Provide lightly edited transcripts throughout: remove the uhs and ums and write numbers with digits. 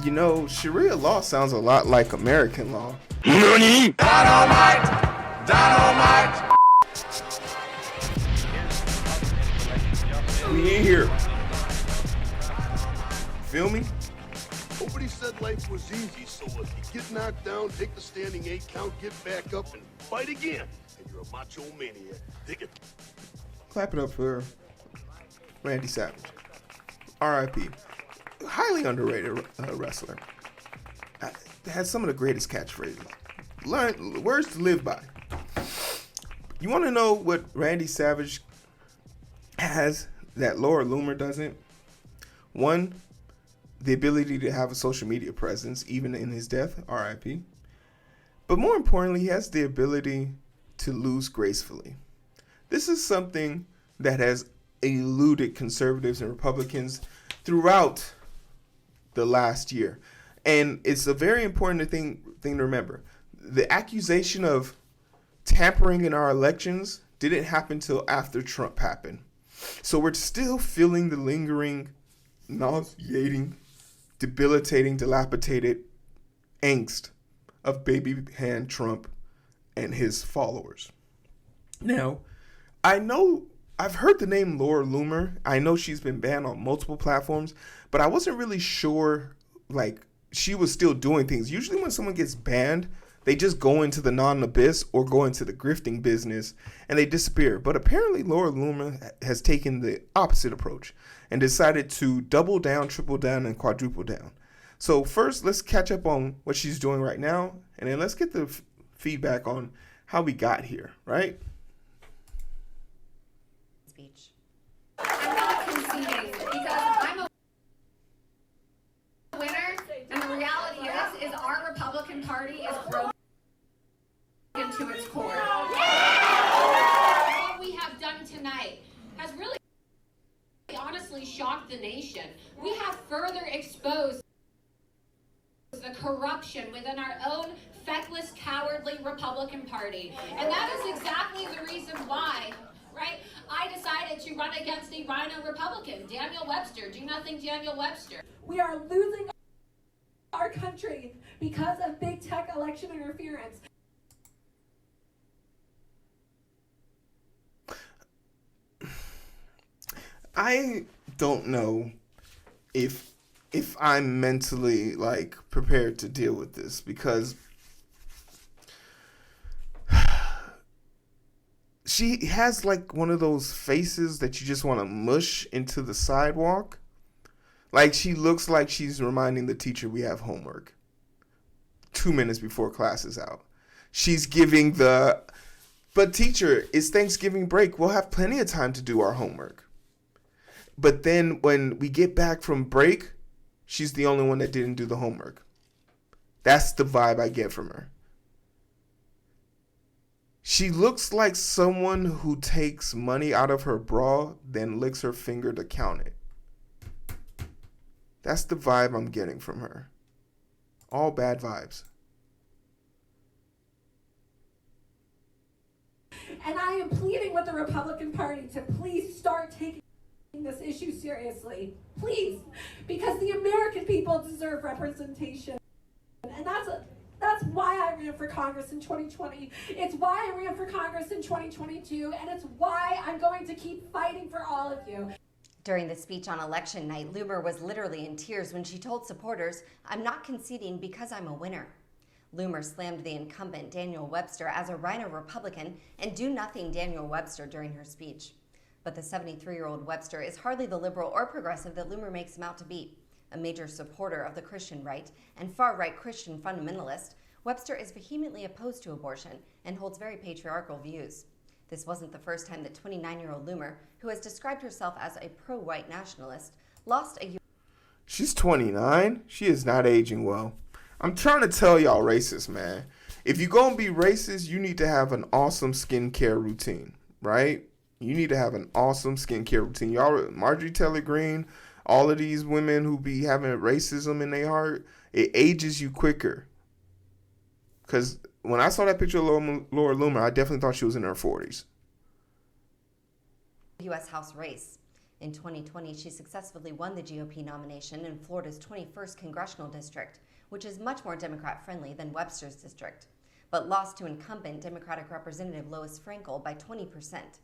You know, Sharia law sounds a lot like American law. NANI?! Dynamite! Dynamite! We in here. Feel me? Nobody said life was easy, so if you get knocked down, take the standing 8 count, get back up, and fight again. And you're a macho maniac. Dig it. Clap it up for Randy Savage. R.I.P. Highly underrated wrestler. Had some of the greatest catchphrases. Words to live by. You want to know what Randy Savage has that Laura Loomer doesn't? One, the ability to have a social media presence, even in his death, R.I.P. But more importantly, he has the ability to lose gracefully. This is something that has eluded conservatives and Republicans throughout the last year. And it's a very important thing to remember. The accusation of tampering in our elections didn't happen till after Trump happened. So we're still feeling the lingering, nauseating, debilitating, dilapidated angst of baby hand Trump and his followers. Now, I know I've heard the name Laura Loomer. I know she's been banned on multiple platforms, but I wasn't really sure, like, she was still doing things. Usually when someone gets banned, they just go into the non-abyss or go into the grifting business and they disappear. But apparently Laura Loomer has taken the opposite approach and decided to double down, triple down, and quadruple down. So first, let's catch up on what she's doing right now, and then let's get the feedback on how we got here, right? Speech. I'm not conceding because I'm a winner, and the reality is our Republican Party is broken to its core. What we have done tonight has really honestly shocked the nation. We have further exposed the corruption within our own feckless, cowardly Republican Party. And that is exactly the reason why, right, I decided to run against a rhino Republican, Daniel Webster. Do nothing, Daniel Webster. We are losing our country because of big tech election interference. I don't know if I'm mentally like prepared to deal with this, because she has like one of those faces that you just want to mush into the sidewalk. Like, she looks like she's reminding the teacher we have homework 2 minutes before class is out. She's giving but teacher, it's Thanksgiving break. We'll have plenty of time to do our homework. But then when we get back from break, she's the only one that didn't do the homework. That's the vibe I get from her. She looks like someone who takes money out of her bra, then licks her finger to count it. That's the vibe I'm getting from her. All bad vibes. And I am pleading with the Republican Party to please start taking this issue seriously. Please. Because the American people deserve representation. And that's why I ran for Congress in 2020. It's why I ran for Congress in 2022. And it's why I'm going to keep fighting for all of you. During the speech on election night, Loomer was literally in tears when she told supporters, "I'm not conceding because I'm a winner." Loomer slammed the incumbent Daniel Webster as a rhino Republican and do nothing Daniel Webster during her speech. But the 73-year-old Webster is hardly the liberal or progressive that Loomer makes him out to be. A major supporter of the Christian right and far-right Christian fundamentalist, Webster is vehemently opposed to abortion and holds very patriarchal views. This wasn't the first time that 29-year-old Loomer, who has described herself as a pro-white nationalist, lost a... She's 29. She is not aging well. I'm trying to tell y'all racists, man. If you're going to be racist, you need to have an awesome skincare routine, right? You need to have an awesome skincare routine. Y'all, Marjorie Taylor Greene, all of these women who be having racism in their heart, it ages you quicker. Because when I saw that picture of Laura Loomer, I definitely thought she was in her 40s. U.S. House race. In 2020, she successfully won the GOP nomination in Florida's 21st congressional district, which is much more Democrat-friendly than Webster's district, but lost to incumbent Democratic Representative Lois Frankel by 20%.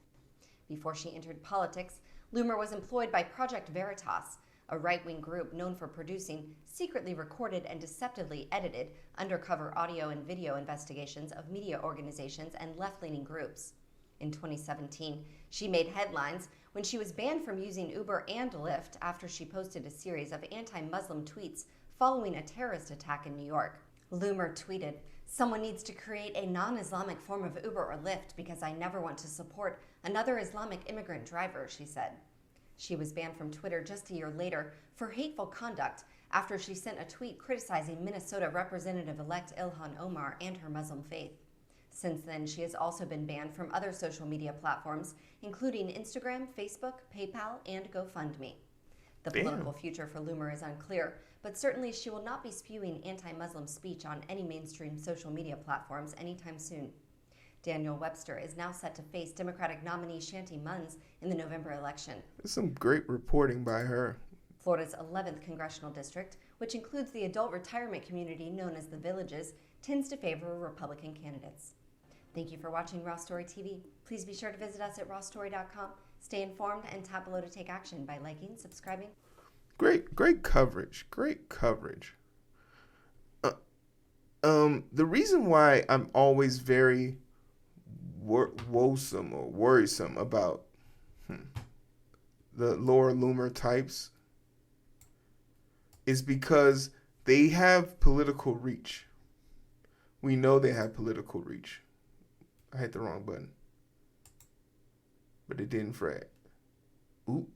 Before she entered politics, Loomer was employed by Project Veritas, a right-wing group known for producing secretly recorded and deceptively edited undercover audio and video investigations of media organizations and left-leaning groups. In 2017, she made headlines when she was banned from using Uber and Lyft after she posted a series of anti-Muslim tweets following a terrorist attack in New York. Loomer tweeted, "Someone needs to create a non-Islamic form of Uber or Lyft because I never want to support another Islamic immigrant driver," she said. She was banned from Twitter just a year later for hateful conduct after she sent a tweet criticizing Minnesota Representative-elect Ilhan Omar and her Muslim faith. Since then, she has also been banned from other social media platforms, including Instagram, Facebook, PayPal, and GoFundMe. The political future for Loomer is unclear, but certainly she will not be spewing anti-Muslim speech on any mainstream social media platforms anytime soon. Daniel Webster is now set to face Democratic nominee Shanti Munns in the November election. There's some great reporting by her. Florida's 11th congressional district, which includes the adult retirement community known as the Villages, tends to favor Republican candidates. Thank you for watching Raw Story TV. Please be sure to visit us at rawstory.com. Stay informed and tap below to take action by liking, subscribing. Great coverage. The reason why I'm always very worrisome about the Laura Loomer types is because they have political reach. We know they have political reach. I hit the wrong button, but it didn't fret. Oop.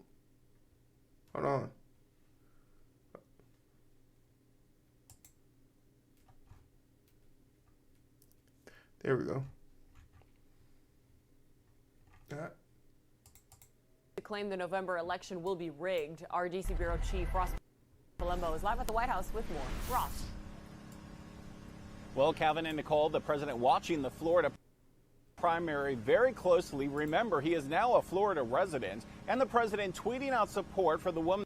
Hold on. There we go. To claim the November election will be rigged. Our D.C. Bureau Chief Ross Palumbo is live at the White House with more. Ross. Well, Calvin and Nicole, the president watching the Florida primary very closely. Remember, he is now a Florida resident, and the president tweeting out support for the woman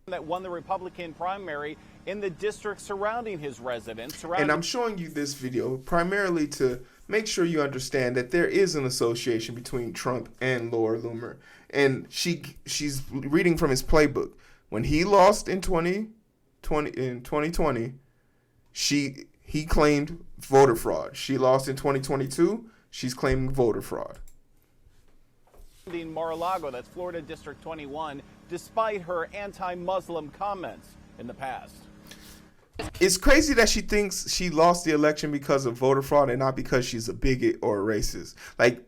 that won the Republican primary in the district surrounding his residence. And I'm showing you this video primarily to make sure you understand that there is an association between Trump and Laura Loomer. And she's reading from his playbook. When he lost in 2020, he claimed voter fraud. She lost in 2022. She's claiming voter fraud. Mar-a-Lago, that's Florida District 21, despite her anti-Muslim comments in the past. It's crazy that she thinks she lost the election because of voter fraud and not because she's a bigot or a racist. Like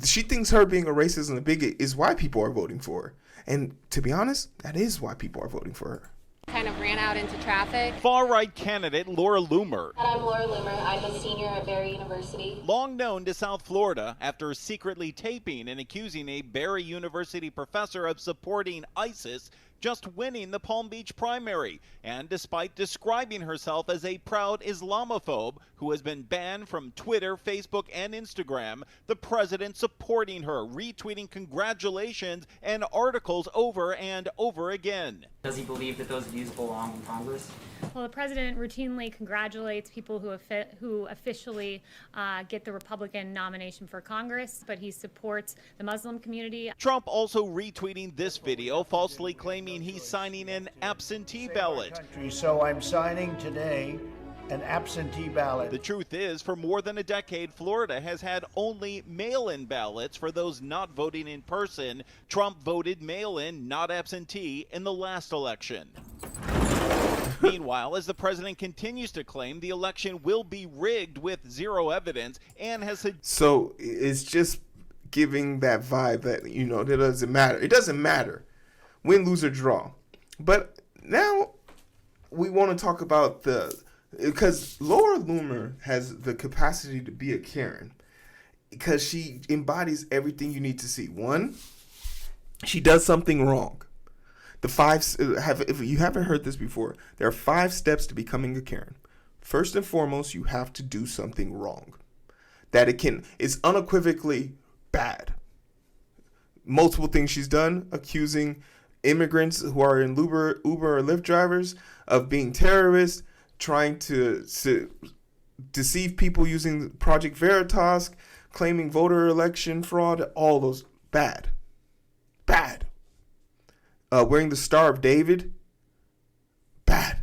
she thinks her being a racist and a bigot is why people are voting for her. And to be honest, that is why people are voting for her. Kind of ran out into traffic. Far-right candidate Laura Loomer. I'm Laura Loomer. I'm a senior at Barry University. Long known to South Florida after secretly taping and accusing a Barry University professor of supporting ISIS, just winning the Palm Beach primary, and despite describing herself as a proud Islamophobe who has been banned from Twitter, Facebook, and Instagram, the president supporting her, retweeting congratulations and articles over and over again. Does he believe that those views belong in Congress? Well, the president routinely congratulates people who officially get the Republican nomination for Congress, but he supports the Muslim community. Trump also retweeting this video, falsely claiming he's signing an absentee ballot. So I'm signing today an absentee ballot. The truth is, for more than a decade, Florida has had only mail-in ballots for those not voting in person. Trump voted mail-in, not absentee, in the last election. Meanwhile, as the president continues to claim the election will be rigged with zero evidence and has said... So it's just giving that vibe that, it doesn't matter. It doesn't matter. Win, lose, or draw. But now we want to talk about because Laura Loomer has the capacity to be a Karen because she embodies everything you need to see. One, she does something wrong. If you haven't heard this before, there are 5 steps to becoming a Karen. First and foremost, you have to do something wrong. That it's unequivocally bad. multiple things she's done, accusing immigrants who are in Uber or Lyft drivers of being terrorists, trying to deceive people using Project Veritas, claiming voter election fraud, all those bad. Wearing the Star of David, bad.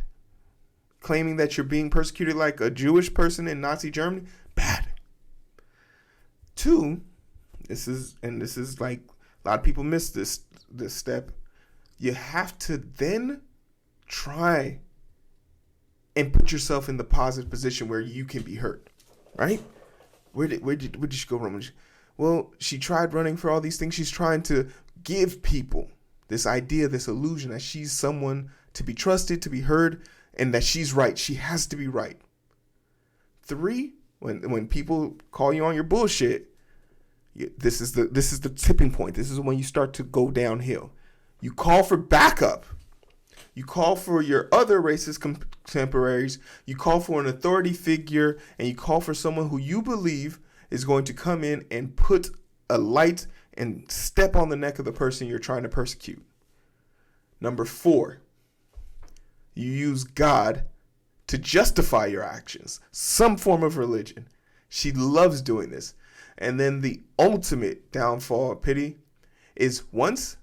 Claiming that you're being persecuted like a Jewish person in Nazi Germany, bad. 2, this is like a lot of people miss this step. You have to then try and put yourself in the positive position where you can be hurt, right? Where did she go wrong? Well, she tried running for all these things. She's trying to give people this idea, this illusion that she's someone to be trusted, to be heard, and that she's right. She has to be right. 3, when people call you on your bullshit, this is the tipping point. This is when you start to go downhill. You call for backup. You call for your other racist contemporaries. You call for an authority figure, and you call for someone who you believe is going to come in and put a light and step on the neck of the person you're trying to persecute. Number 4, you use God to justify your actions, some form of religion. She loves doing this. And then the ultimate downfall of pity is once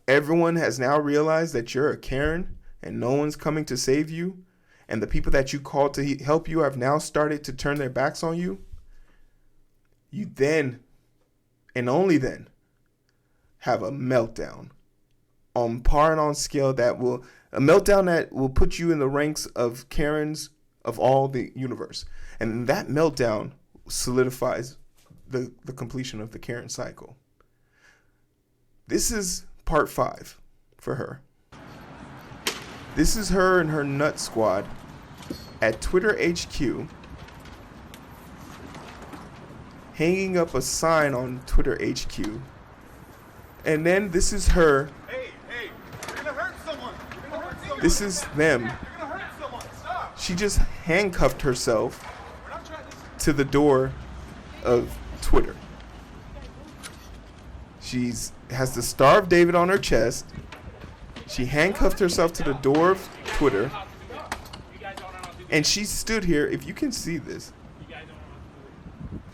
everyone has now realized that you're a Karen and no one's coming to save you, and the people that you called to help you have now started to turn their backs on you, you then, and only then, have a meltdown on par and on scale a meltdown that will put you in the ranks of Karens of all the universe. And that meltdown solidifies the completion of the Karen cycle. This is part 5 for her. This is her and her nut squad at Twitter HQ, hanging up a sign on Twitter HQ. And then this is her. Hey, you're gonna hurt someone. This is them. You're gonna hurt someone. Stop. She just handcuffed herself to the door of Twitter. She has the Star of David on her chest. She handcuffed herself to the door of Twitter. And she stood here. If you can see this,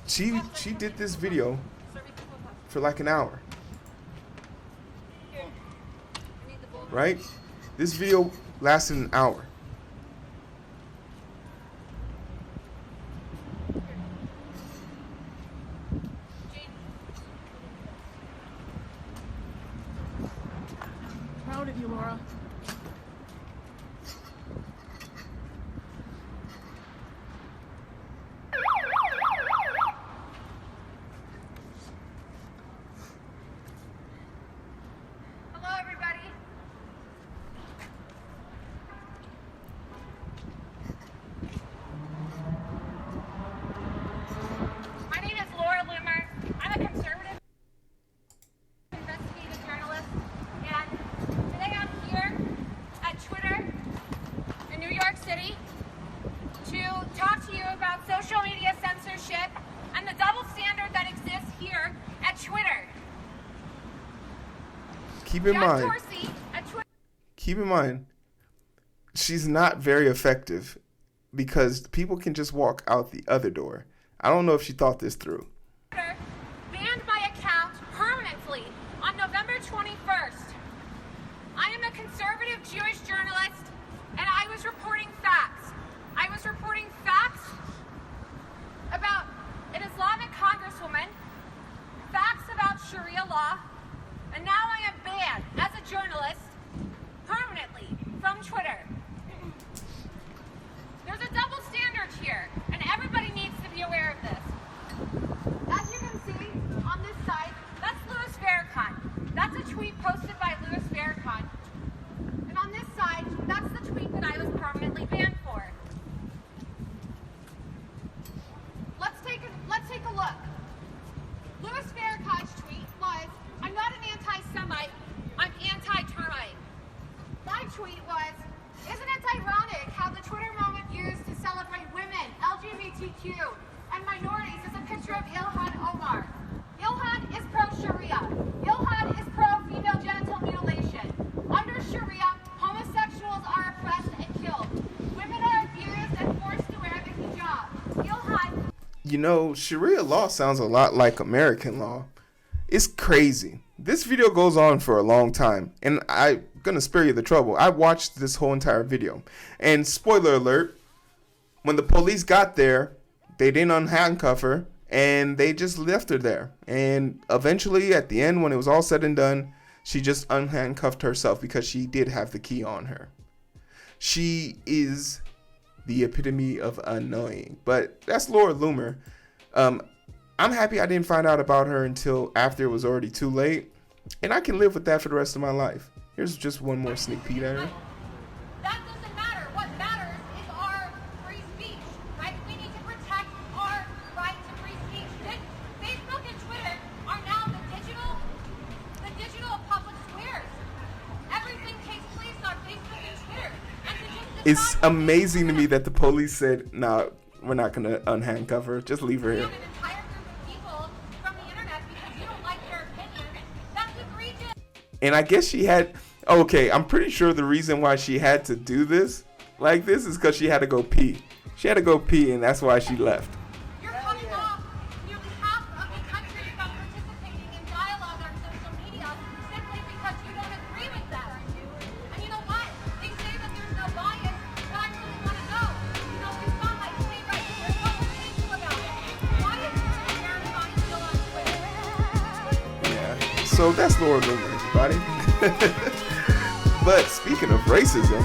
she did this video for like an hour. Right? This video lasted an hour. Proud of you, Laura. Hello, everybody. My name is Loomer. I'm a conservative investigative journalist, and today I'm here at Twitter in New York City to talk to you about social media censorship and the double standard that exists here at Twitter. Keep in mind, she's not very effective because people can just walk out the other door. I don't know if she thought this through. Banned my account permanently on November 21st. I am a conservative Jewish journalist, and I was reporting facts. I was reporting facts about an Islamic congresswoman, facts about Sharia law, and now I am banned as a journalist permanently from Twitter. There's a double standard here, and everybody needs to be aware of this. As you can see on this side, that's Louis Farrakhan. That's a tweet posted by Louis Farrakhan. And on this side, that's the tweet that I was permanently banned for. Let's take a look. Louis Farrakhan's tweet was, "I'm not an anti-Semite, I'm anti-termite." My tweet was, "Isn't it ironic how the Twitter moment used to celebrate women, LGBTQ, and minorities is a picture of Ilhan Omar? Ilhan is pro-Sharia. Ilhan You know, Sharia law sounds a lot like American law. It's crazy. This video goes on for a long time, and I'm gonna spare you the trouble. I watched this whole entire video, and spoiler alert, when the police got there, they didn't unhandcuff her, and they just left her there. And eventually, at the end, when it was all said and done, she just unhandcuffed herself because she did have the key on her. She is the epitome of annoying, but that's Lord Loomer. I'm happy I didn't find out about her until after it was already too late, and I can live with that for the rest of my life. Here's just one more sneak peek at her. That doesn't matter. What matters is our free speech, right? We need to protect our right to free speech. Facebook and Twitter are now the digital public squares. Everything takes place on Facebook and Twitter. And to just It's amazing to me that the police said, "Nah, we're not gonna unhandcuff her. Just leave her here." And I guess she had, okay, I'm pretty sure the reason why she had to do this like this is because she had to go pee. She had to go pee, and that's why she left. You're cutting off nearly half of the country from participating in dialogue on social media simply because you don't agree with them. And you know what? They say that there's no bias, but I really want to know. You know, we saw like state rights. There's no issue about it. Why is America still on Twitter? Yeah. So that's Lord Loomer, everybody. But speaking of racism,